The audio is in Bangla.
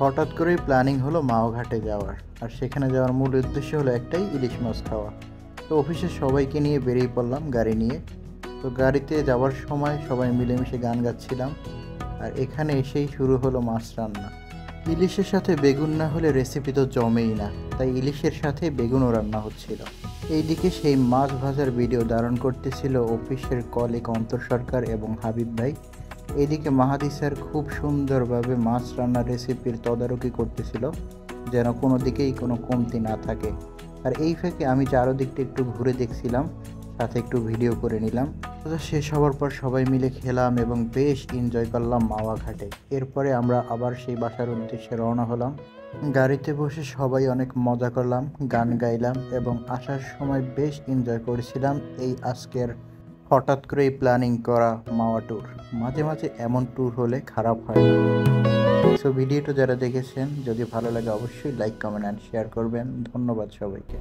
হঠাৎ করেই প্ল্যানিং হলো মাওঘাটে যাওয়ার। আর সেখানে যাওয়ার মূল উদ্দেশ্য হলো একটাই, ইলিশ মাছ খাওয়া। তো অফিসের সবাইকে নিয়ে বেরিয়ে পড়লাম গাড়ি নিয়ে। তো গাড়িতে যাওয়ার সময় সবাই মিলেমিশে গান গাচ্ছিলাম। আর এখানে এসেই শুরু হলো মাছ রান্না। ইলিশের সাথে বেগুন না হলে রেসিপি তো জমেই না, তাই ইলিশের সাথে বেগুনও রান্না হচ্ছিল। এইদিকে সেই মাছ ভাজার ভিডিও ধারণ করতেছিল অফিসের কলিগ অন্তর সরকার এবং হাবিব ভাই। এদিকে মাহাদি স্যার খুব সুন্দরভাবে মাছ রান্নার রেসিপির তদারকি করতেছিল, যেন কোনো দিকেই কোনো কমতি না থাকে। আর এই ফাঁকে আমি চারদিকটা একটু ঘুরে দেখছিলাম, সাথে একটু ভিডিও করে নিলাম। তো শেষ হওয়ার পর সবাই মিলে খেলাম এবং বেশ এনজয় করলাম মাওয়া ঘাটে। এরপরে আমরা আবার সেই বাসার উদ্দেশ্যে রওনা হলাম। গাড়িতে বসে সবাই অনেক মজা করলাম, গান গাইলাম এবং আসার সময় বেশ এনজয় করেছিলাম এই আজকের হঠাৎ করেই প্ল্যানিং করা মাওয়া ট্যুর। মাঝে মাঝে এমন ট্যুর হলে খারাপ হয় না। সো ভিডিওটা যারা দেখেছেন, যদি ভালো লাগে অবশ্যই লাইক, কমেন্ট অ্যান্ড শেয়ার করবেন। ধন্যবাদ সবাইকে।